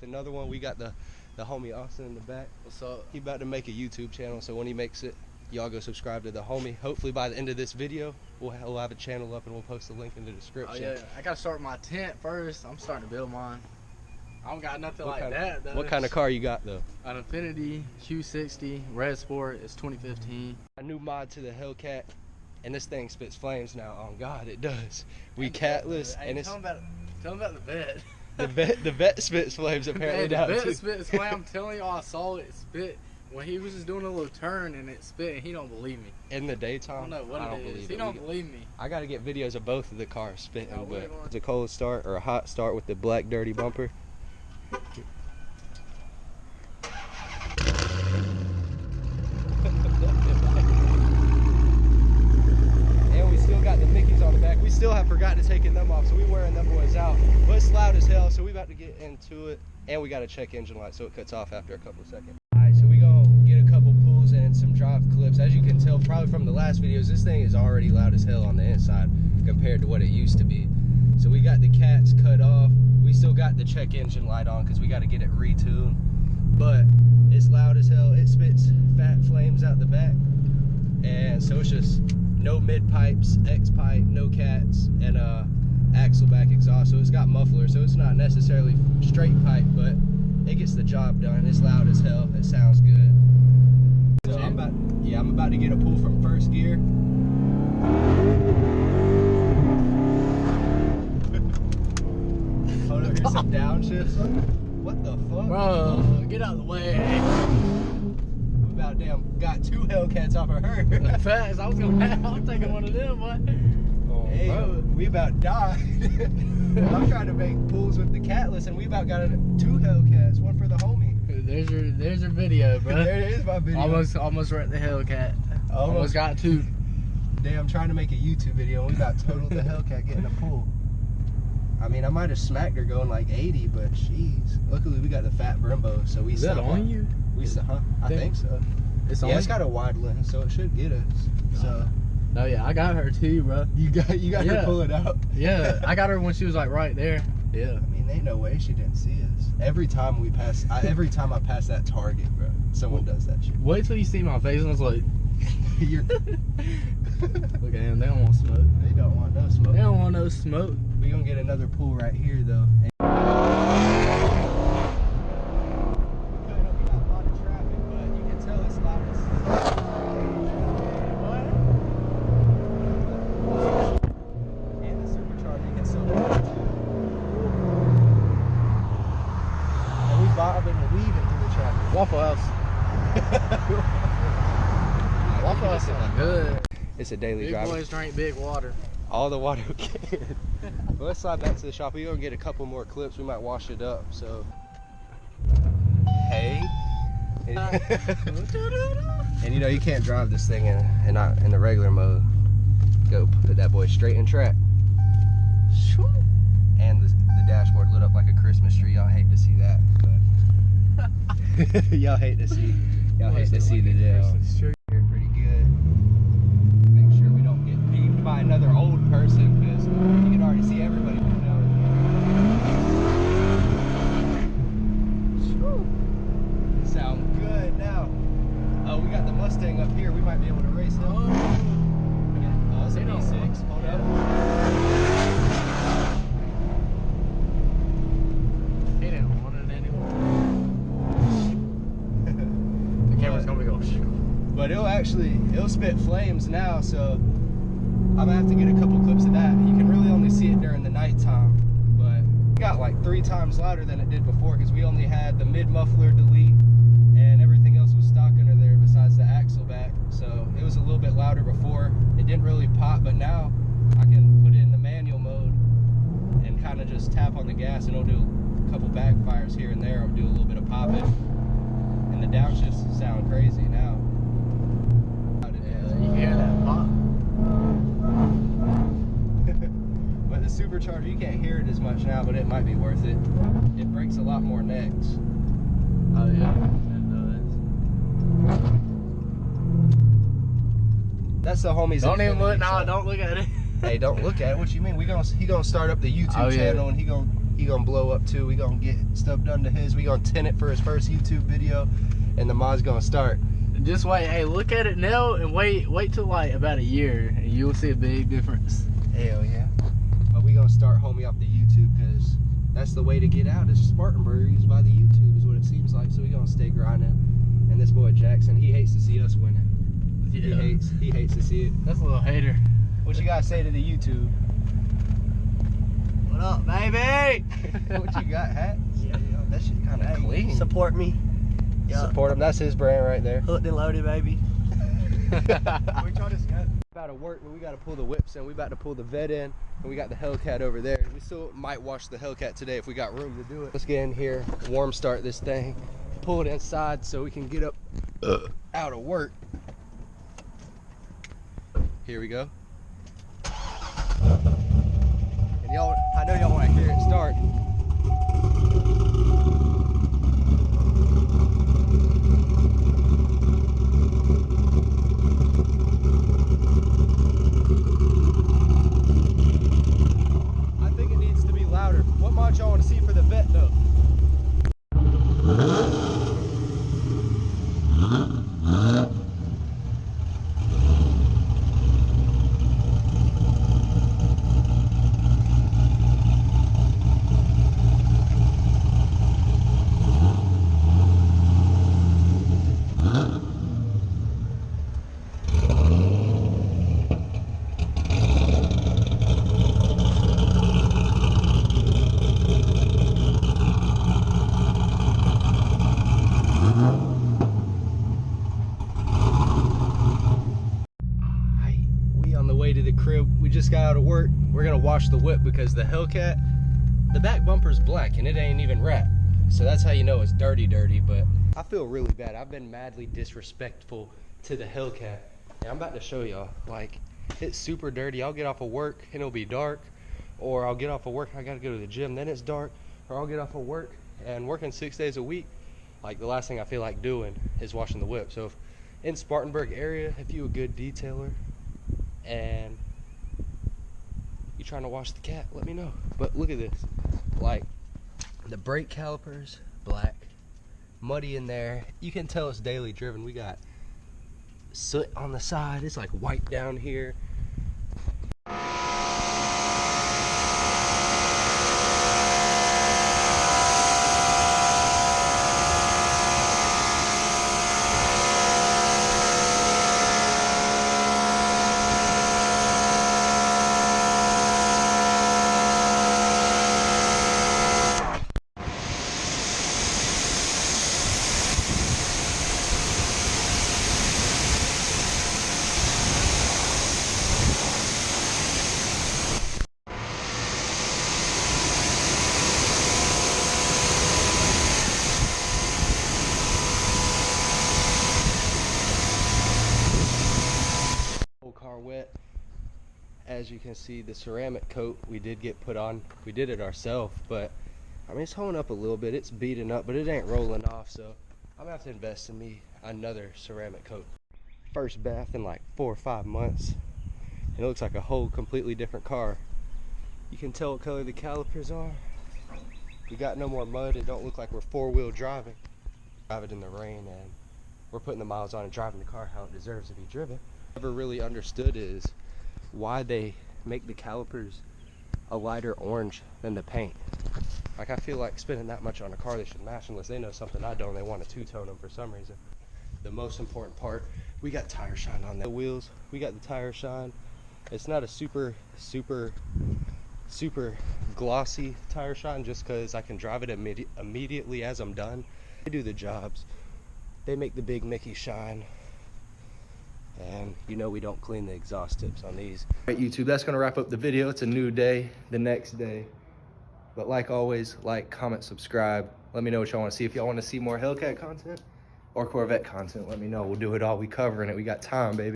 Another one. We got the homie Austin in the back. What's up? He about to make a YouTube channel, so when he makes it, y'all go subscribe to the homie. Hopefully by the end of this video, we'll have a channel up and we'll post a link in the description. Oh yeah, I gotta start my tent first. I'm starting to build mine. I don't got nothing like that though. What kind of car you got though? An Infiniti Q60 Red Sport. It's 2015. A new mod to the Hellcat, and this thing spits flames now. Oh God, it does. We catless, hey, and it's. Tell them about the vet. The vet spits flames apparently now. The vet spits flames. I'm telling y'all, I saw it spit when he was just doing a little turn and it spit, and he don't believe me. In the daytime? I don't know what it is. He don't believe me. I gotta get videos of both of the cars spitting, but it's a cold start or a hot start with the black dirty bumper. And we still got the Mickeys on the back. We still have forgotten to take them off, so we wearing them boys out. But it's loud as hell, so we about to get into it. And we got to check engine light so it cuts off after a couple of seconds. Alright, so we gonna get a couple pulls and some drive clips. As you can tell probably from the last videos, this thing is already loud as hell on the inside compared to what it used to be. So we got the cats cut off. We still got the check engine light on because we got to get it retuned. But it's loud as hell. It spits fat flames out the back. And so it's just no mid pipes, X pipe, no cats, and axle back exhaust. So it's got muffler, so it's not necessarily straight pipe, but it gets the job done. It's loud as hell. It sounds good. So I'm about to get a pull from first gear. Hold up, here's some downshifts. What the fuck? Bro, get out of the way. We about damn got two Hellcats off of her. Fast, I'm taking one of them, boy. Oh, hey, bro, we about died. I'm trying to make pulls with the catless, and we about got two Hellcats, one for the homie. There's your video, bro. There it is, my video. Almost wrecked the Hellcat. Almost got two. Damn, I'm trying to make a YouTube video, and we about totaled the Hellcat getting a pull. I mean, I might have smacked her going like 80, but jeez. Luckily, we got the fat Brembo, so we. Is that on you? We huh? I think so. It's on. Yeah, it's got a wide lens, so it should get us. So. Oh yeah, I got her too, bro. You got her pulling out. Yeah, I got her when she was like right there. Yeah. I mean, ain't no way she didn't see us. Every time we pass, every time I pass that target, bro, someone does that shit. Wait till you see my face and it's like, you're. Look at them. They don't want smoke. They don't want no smoke. They don't want no smoke. We gonna get another pull right here though. Waffle House. Waffle House is good. It's a daily drive. Big boys drink big water. All the water we can. Well, let's slide back to the shop. We're gonna get a couple more clips. We might wash it up. So, hey. And you know you can't drive this thing in not in the regular mode. Go put that boy straight in track. And the dashboard lit up like a Christmas tree. Y'all hate to see that. Y'all hate to see the deal. Here pretty good. Make sure we don't get beamed by another old person because you can already see everybody coming down. Sound good now. Oh, we got the Mustang up here. We might be able to race him. Oh, it's a V6. Hold up. But it'll spit flames now, so I'm gonna have to get a couple clips of that. You can really only see it during the nighttime, but it got like 3 times louder than it did before because we only had the mid muffler delete and everything else was stock under there besides the axle back. So it was a little bit louder before. It didn't really pop, but now I can put it in the manual mode and kind of just tap on the gas and it'll do a couple backfires here and there. It'll do a little bit of popping. And the downshifts sound crazy now. You can hear that pop. But the supercharger. You can't hear it as much now, but it might be worth it. It breaks a lot more necks. Oh yeah, it does. That's the homies. Don't even look. No, don't look at it. Hey, don't look at it. What you mean? He gonna start up the YouTube channel, and he gonna blow up too. We gonna get stuff done to his. We gonna tint it for his first YouTube video, and the mod's gonna start. Just wait. Hey, look at it now, and wait till like about a year, and you'll see a big difference. Hell yeah. But we gonna start homie off the YouTube, because that's the way to get out is Spartanburg is by the YouTube is what it seems like. So we gonna stay grinding. And this boy Jackson, he hates to see us winning. Yeah. He hates to see it. That's a little hater. What you gotta say to the YouTube? What up, baby? What you got, hats? Yeah. That shit kind of clean. Support me. Yeah. Support him. That's his brand right there. Hooked and loaded, baby. We try to scout. About to work, but we got to pull the whips in. We about to pull the vet in, and we got the Hellcat over there. We still might wash the Hellcat today if we got room to do it. Let's get in here, warm start this thing, pull it inside so we can get up out of work. Here we go. And y'all, I know y'all want to hear it start. I think it needs to be louder. What mod y'all want to see for the vet though? To the crib. We just got out of work. We're gonna wash the whip because the Hellcat, the back bumper's black and it ain't even wrapped, so that's how you know it's dirty. But I feel really bad. I've been madly disrespectful to the Hellcat, and I'm about to show y'all. Like, it's super dirty. I'll get off of work and it'll be dark, or I'll get off of work, I gotta go to the gym, then it's dark, or I'll get off of work and working 6 days a week. Like, the last thing I feel like doing is washing the whip. So if in Spartanburg area, if you a good detailer and you trying to wash the cat, let me know. But look at this, like the brake calipers black, muddy in there. You can tell it's daily driven. We got soot on the side. It's like white down here. Car wet. As you can see, the ceramic coat we did get put on. We did it ourselves, but I mean, it's holding up a little bit. It's beating up, but it ain't rolling off, so I'm gonna have to invest in me another ceramic coat. First bath in like 4 or 5 months, and it looks like a whole completely different car. You can tell what color the calipers are. We got no more mud. It don't look like we're four-wheel driving. Drive it in the rain, and we're putting the miles on and driving the car how it deserves to be driven. Never really understood is why they make the calipers a lighter orange than the paint. Like, I feel like spending that much on a car they should match, unless they know something I don't. They want to two-tone them for some reason. The most important part, we got tire shine on the wheels. We got the tire shine. It's not a super glossy tire shine, just because I can drive it immediately as I'm done. They do the jobs. They make the big Mickey shine. And you know we don't clean the exhaust tips on these. All right, YouTube, that's gonna wrap up the video. It's a new day, the next day. But like always, like, comment, subscribe. Let me know what y'all wanna see. If y'all wanna see more Hellcat content or Corvette content, let me know. We'll do it all. We covering it. We got time, baby.